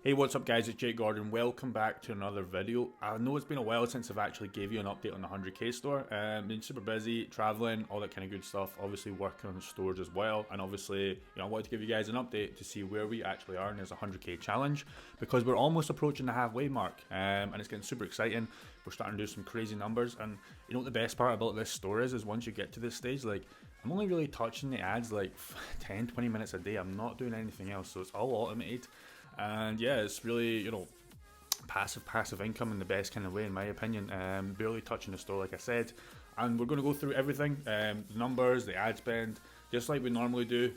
Hey, what's up guys, it's Jake Gordon. Welcome back to another video. I know it's been a while since I've actually gave you an update on the 100k store. Been super busy, traveling, all that kind of good stuff, obviously working on the stores as well, and obviously, I wanted to give you guys an update to see where we actually are in this 100k challenge, because we're almost approaching the halfway mark, and it's getting super exciting. We're starting to do some crazy numbers, and you know what the best part about this store is once you get to this stage, like, I'm only really touching the ads like 10-20 minutes a day. I'm not doing anything else, so it's all automated. And yeah, it's really, passive income in the best kind of way, in my opinion. Barely touching the store, like I said. And we're going to go through everything, the numbers, the ad spend, just like we normally do.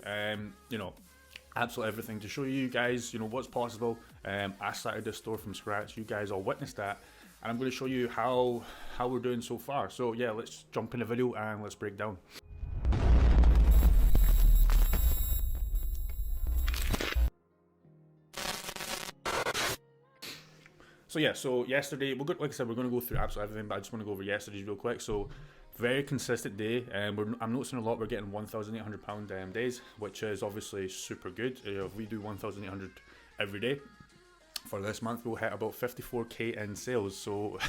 Absolutely everything to show you guys, what's possible. I started this store from scratch. You guys all witnessed that. And I'm going to show you how we're doing so far. So yeah, let's jump in the video and let's break down. So yesterday, like I said, we're going to go through absolutely everything, but I just want to go over yesterday's real quick. So very consistent day, and I'm noticing a lot. We're getting £1,800 days, which is obviously super good. If we do 1,800 every day for this month, we'll hit about 54k in sales. So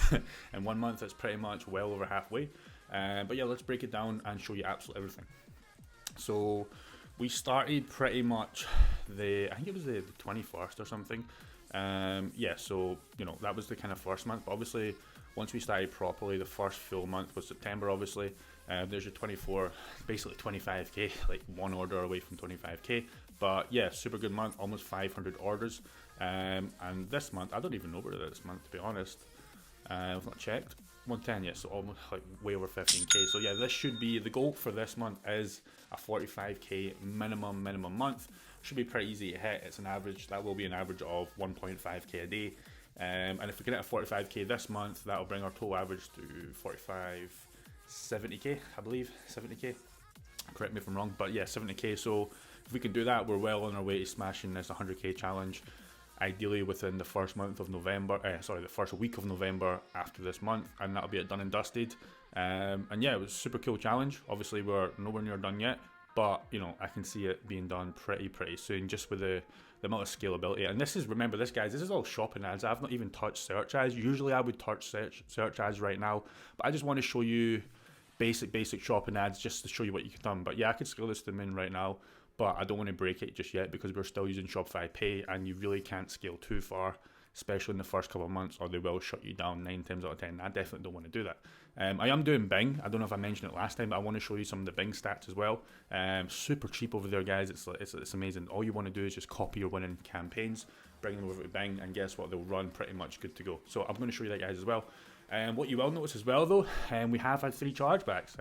in 1 month, it's pretty much well over halfway. But yeah, let's break it down and show you absolutely everything. So we started pretty much I think it was the 21st or something. So that was the kind of first month, but obviously once we started properly, the first full month was September. Obviously there's your 24, basically 25k, like one order away from 25k, but yeah, super good month, almost 500 orders. And this month, I don't even know where it is this month, to be honest. I've not checked. 110, yeah, so almost like way over 15k. So yeah, this should be the goal for this month, is a 45k minimum month. Should be pretty easy to hit. It's an average, that will be an average of 1.5k a day. And if we get it at 45k this month, that will bring our total average to 70k, I believe, 70k. Correct me if I'm wrong, but yeah, 70k. So if we can do that, we're well on our way to smashing this 100k challenge. Ideally within the first month of November, the first week of November after this month, and that'll be it done and dusted. And yeah, it was a super cool challenge. Obviously we're nowhere near done yet, but I can see it being done pretty soon, just with the amount of scalability. And this is, remember this guys, this is all shopping ads. I've not even touched search ads. Usually I would touch search ads right now, but I just want to show you basic shopping ads, just to show you what you can done. But yeah, I could scale this to min right now, but I don't want to break it just yet because we're still using Shopify Pay, and you really can't scale too far, especially in the first couple of months, or they will shut you down 9 times out of 10. I definitely don't want to do that. I am doing Bing. I don't know if I mentioned it last time, but I want to show you some of the Bing stats as well. Super cheap over there, guys. It's amazing. All you want to do is just copy your winning campaigns, bring them over to Bing, and guess what? They'll run pretty much good to go. So I'm going to show you that, guys, as well. What you will notice as well, though, we have had 3 chargebacks.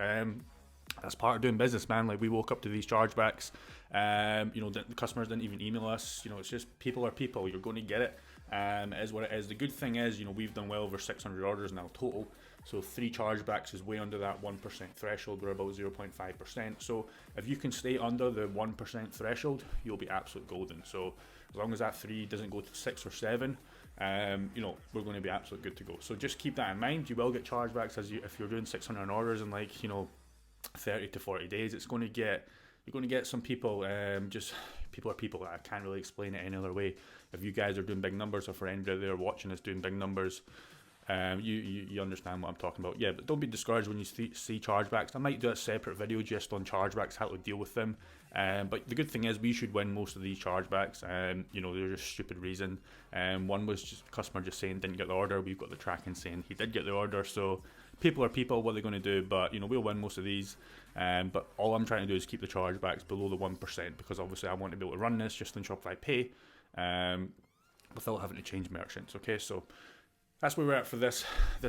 That's part of doing business, man. Like, we woke up to these chargebacks. The customers didn't even email us. It's just people are people. You're going to get it. It is what it is. The good thing is, we've done well over 600 orders now total. So 3 chargebacks is way under that 1% threshold. We're about 0.5%. So if you can stay under the 1% threshold, you'll be absolute golden. So as long as that 3 doesn't go to 6 or 7, we're going to be absolute good to go. So just keep that in mind. You will get chargebacks if you're doing 600 orders in 30 to 40 days. You're going to get some people, people are people. I can't really explain it any other way. If you guys are doing big numbers, or for anybody there watching us doing big numbers, you understand what I'm talking about. Yeah, but don't be discouraged when you see chargebacks. I might do a separate video just on chargebacks, how to deal with them. But the good thing is we should win most of these chargebacks. They're just stupid reason. One was just customer just saying didn't get the order. We've got the tracking saying he did get the order. So people are people. What are they going to do? But we'll win most of these. But all I'm trying to do is keep the chargebacks below the 1%, because obviously I want to be able to run this just in Shopify Pay, without having to change merchants. Okay, so that's where we're at for this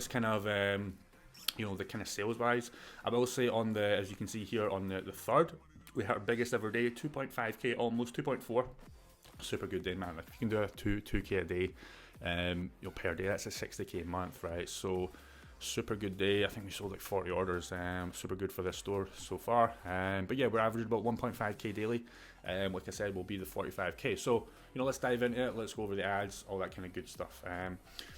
kind of the kind of sales wise. I will say as you can see here on the 3rd, we had our biggest ever day, 2.5k, almost 2.4. Super good day, man. If you can do a 2k a day, per day, that's a 60k a month, right? So super good day. I think we sold like 40 orders. Super good for this store so far. But yeah, we're averaging about 1.5k daily. Like I said, will be the 45k. So let's dive into it. Let's go over the ads, all that kind of good stuff.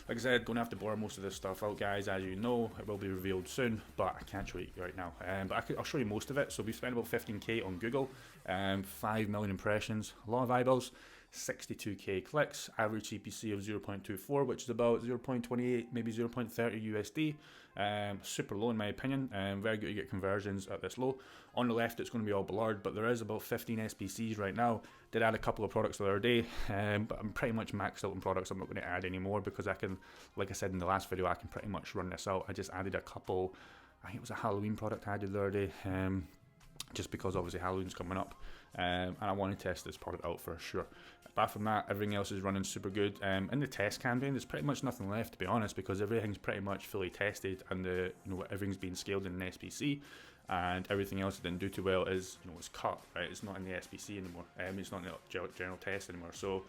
Like I said, going to have to blur most of this stuff out, guys. As you know, it will be revealed soon, but I can't show you right now. But I'll show you most of it. So we spent about 15k on Google, 5 million impressions, a lot of eyeballs. 62k clicks, average CPC of 0.24, which is about 0.28, maybe 0.30 USD. Super low in my opinion. Very good to get conversions at this low. On the left, it's going to be all blurred, but there is about 15 SBCs right now. Did add a couple of products the other day, but I'm pretty much maxed out on products. I'm not going to add any more because I can, like I said in the last video, I can pretty much run this out. I just added a couple. I think it was a Halloween product I added the other day, just because obviously Halloween's coming up, and I want to test this product out for sure. Apart from that, everything else is running super good. In the test campaign, there's pretty much nothing left, to be honest, because everything's pretty much fully tested, and everything's been scaled in an SBC, and everything else that didn't do too well is it's cut, right? It's not in the SBC anymore. It's not in the general test anymore. So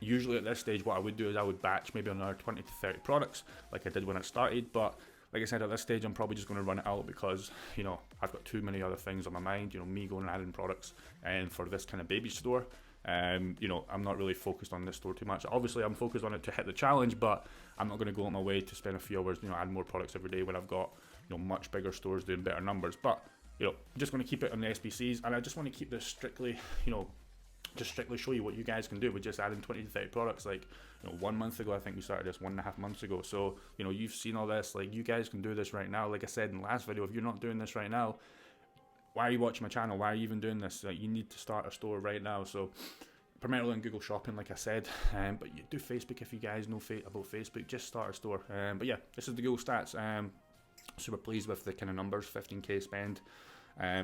usually at this stage, what I would do is I would batch maybe another 20 to 30 products, like I did when I started, but like I said, at this stage, I'm probably just going to run it out because, I've got too many other things on my mind, me going and adding products, and for this kind of baby store, I'm not really focused on this store too much. Obviously, I'm focused on it to hit the challenge, but I'm not going to go on my way to spend a few hours, adding more products every day when I've got, much bigger stores doing better numbers. But, I'm just going to keep it on the SBCs, and I just want to keep this strictly, just strictly show you what you guys can do with just adding 20 to 30 products. Like 1 month ago, I think we started this 1.5 months ago, so you've seen all this. Like, you guys can do this right now. Like I said in the last video, if you're not doing this right now, why are you watching my channel? Why are you even doing this? Like, you need to start a store right now. So primarily on Google Shopping, like I said, but you do Facebook. If you guys know about Facebook, just start a store. But yeah, this is the Google stats. Super pleased with the kind of numbers. 15k spend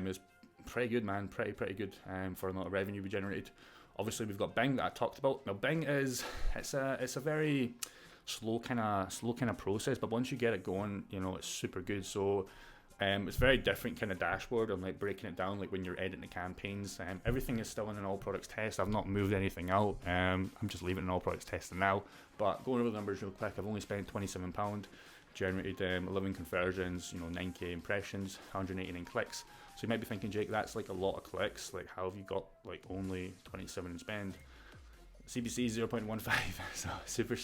is pretty good, man. Pretty good for a lot of revenue we generated. Obviously, we've got Bing that I talked about. Now, Bing it's a very slow kind of process, but once you get it going, it's super good. So it's very different kind of dashboard and like breaking it down, like when you're editing the campaigns. Everything is still in an all products test. I've not moved anything out. I'm just leaving it in all products testing now. But going over the numbers real quick, I've only spent £27, generated 11 conversions, 9k impressions, 189 clicks. So you might be thinking, Jake, that's like a lot of clicks. Like, how have you got like only 27 in spend? CPC 0.15, so super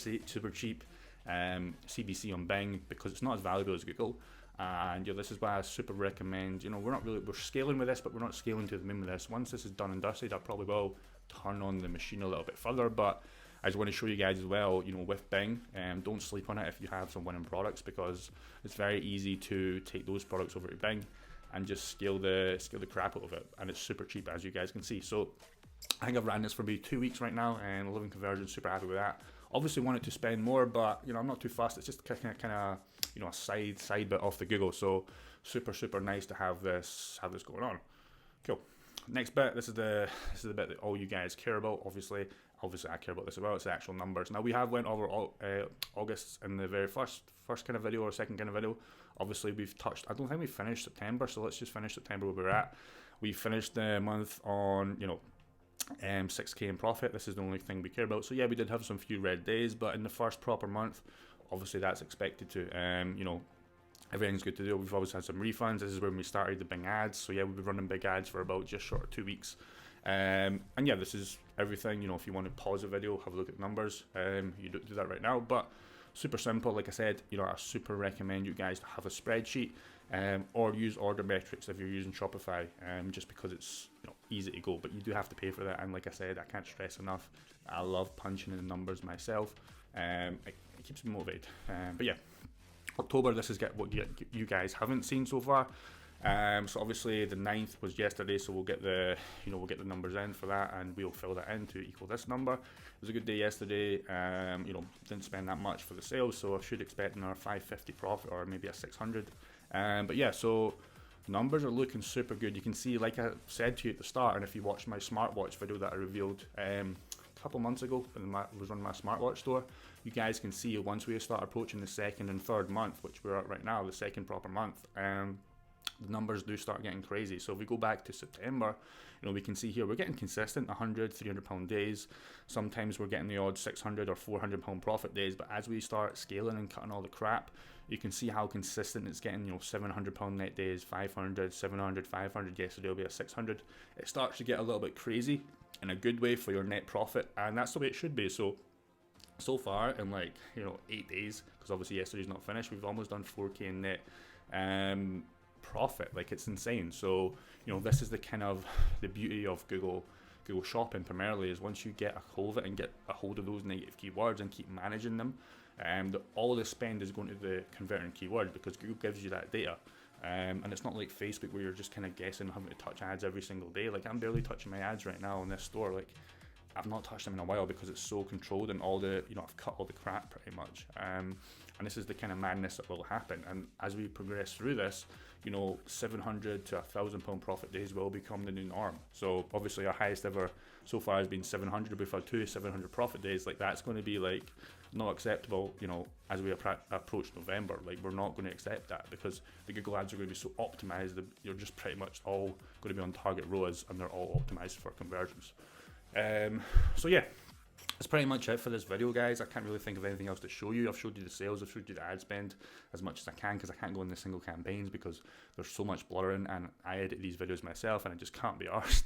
cheap. CPC on Bing because it's not as valuable as Google. And this is why I super recommend. We're scaling with this, but we're not scaling to the moon with this. Once this is done and dusted, I probably will turn on the machine a little bit further. But I just want to show you guys as well, with Bing, don't sleep on it if you have some winning products, because it's very easy to take those products over to Bing and just scale the crap out of it, and it's super cheap, as you guys can see. So I think I've ran this for maybe 2 weeks right now, and 11 conversions, super happy with that. Obviously wanted to spend more, but I'm not too fussed. It's just kind of a side bit off the Google. So super nice to have this going on. Cool. Next bit. This is the bit that all you guys care about. Obviously I care about this as well. It's the actual numbers. Now, we have went over August in the very first kind of video, or second kind of video. Obviously we've touched, I don't think we finished September, so let's just finish September where we're at. We finished the month on 6k in profit. This is the only thing we care about. So yeah, we did have some few red days, but in the first proper month, obviously that's expected to. Everything's good to do. We've always had some refunds. This is when we started the Bing ads. So yeah, we've been running big ads for about just short of 2 weeks. And yeah, this is everything. If you want to pause the video, have a look at the numbers, you don't do that right now, but super simple. Like I said, I super recommend you guys to have a spreadsheet, or use order metrics if you're using Shopify, just because it's easy to go, but you do have to pay for that. And like I said, I can't stress enough, I love punching in the numbers myself. It keeps me motivated. But yeah, October, this is what you guys haven't seen so far. So obviously the 9th was yesterday, so we'll get the numbers in for that, and we'll fill that in to equal this number. It was a good day yesterday. Didn't spend that much for the sales, so I should expect another 550 profit, or maybe a 600. But yeah, so numbers are looking super good. You can see, like I said to you at the start, and if you watched my smartwatch video that I revealed a couple months ago when I was on my smartwatch store, you guys can see once we start approaching the second and third month, which we're at right now, the second proper month, the numbers do start getting crazy. So if we go back to September, we can see here we're getting consistent 100, 300 pound days. Sometimes we're getting the odd 600 or 400 pound profit days, but as we start scaling and cutting all the crap, you can see how consistent it's getting. 700 pound net days, 500, 700, 500. Yesterday will be a 600. It starts to get a little bit crazy in a good way for your net profit, and that's the way it should be. So far in 8 days, because obviously yesterday's not finished, we've almost done 4k in net profit. Like, it's insane. So this is the kind of the beauty of Google Google Shopping primarily is once you get a hold of it and get a hold of those negative keywords and keep managing them, all the spend is going to the converting keywords because Google gives you that data. And it's not like Facebook where you're just kind of guessing, having to touch ads every single day. Like, I'm barely touching my ads right now in this store. Like, I've not touched them in a while because it's so controlled, and all the, I've cut all the crap pretty much. And this is the kind of madness that will happen. And as we progress through this, 700 to £1,000 profit days will become the new norm. So obviously our highest ever so far has been 700. We've had 700 profit days. Like, that's going to be like not acceptable, as we approach November. Like, we're not going to accept that because the Google ads are going to be so optimized that you're just pretty much all going to be on target ROAS, and they're all optimized for conversions. So yeah, that's pretty much it for this video, guys. I can't really think of anything else to show you. I've showed you the sales, I've showed you the ad spend as much as I can because I can't go into single campaigns because there's so much blurring, and I edit these videos myself and I just can't be arsed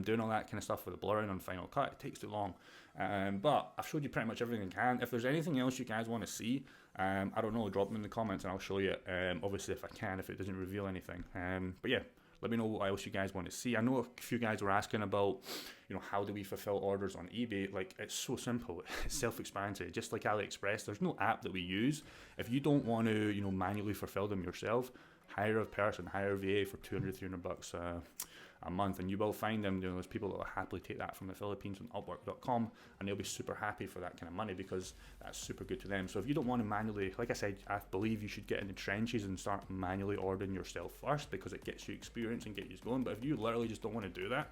doing all that kind of stuff with the blurring on Final Cut. It takes too long. But I've showed you pretty much everything I can. If there's anything else you guys want to see, I don't know, drop them in the comments and I'll show you. Obviously if I can, if it doesn't reveal anything. But yeah, let me know what else you guys want to see. I know a few guys were asking about, how do we fulfill orders on eBay? Like, it's so simple. It's self-explanatory. Just like AliExpress, there's no app that we use. If you don't want to, manually fulfill them yourself, hire a person, hire a VA for $200-300 a month, and you will find them. There's people that will happily take that from the Philippines on Upwork.com, and they'll be super happy for that kind of money because that's super good to them. So if you don't want to manually, like I said, I believe you should get in the trenches and start manually ordering yourself first because it gets you experience and get you going. But if you literally just don't want to do that,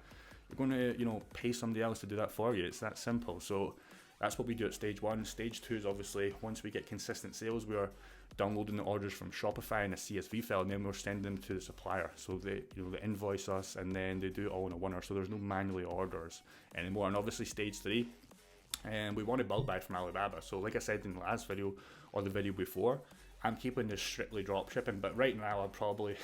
you're going to, pay somebody else to do that for you. It's that simple. So that's what we do at stage 1. Stage 2 is obviously once we get consistent sales, we are downloading the orders from Shopify in a CSV file, and then we're sending them to the supplier. So they, they invoice us, and then they do it all in a winner. So there's no manually orders anymore. And obviously stage 3, we want to bulk buy from Alibaba. So like I said in the last video or the video before, I'm keeping this strictly drop shipping, but right now I'd probably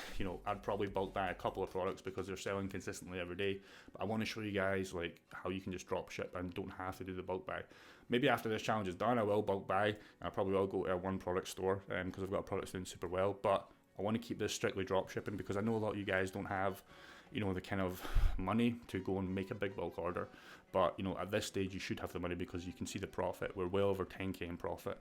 bulk buy a couple of products because they're selling consistently every day. But I want to show you guys like how you can just drop ship and don't have to do the bulk buy. Maybe after this challenge is done, I will bulk buy, and I probably will go to a one product store because I've got products doing super well. But I want to keep this strictly drop shipping because I know a lot of you guys don't have, the kind of money to go and make a big bulk order. But at this stage you should have the money because you can see the profit. We're well over 10k in profit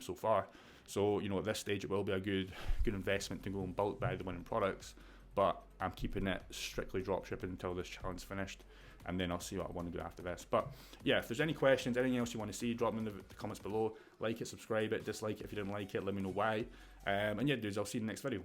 so far. So at this stage it will be a good investment to go and bulk buy the winning products. But I'm keeping it strictly drop shipping until this challenge is finished, and then I'll see what I want to do after this. But yeah, if there's any questions, anything else you want to see, drop them in the comments below. Like it, subscribe it, dislike it if you didn't like it, let me know why. And yeah, dudes, I'll see you in the next video.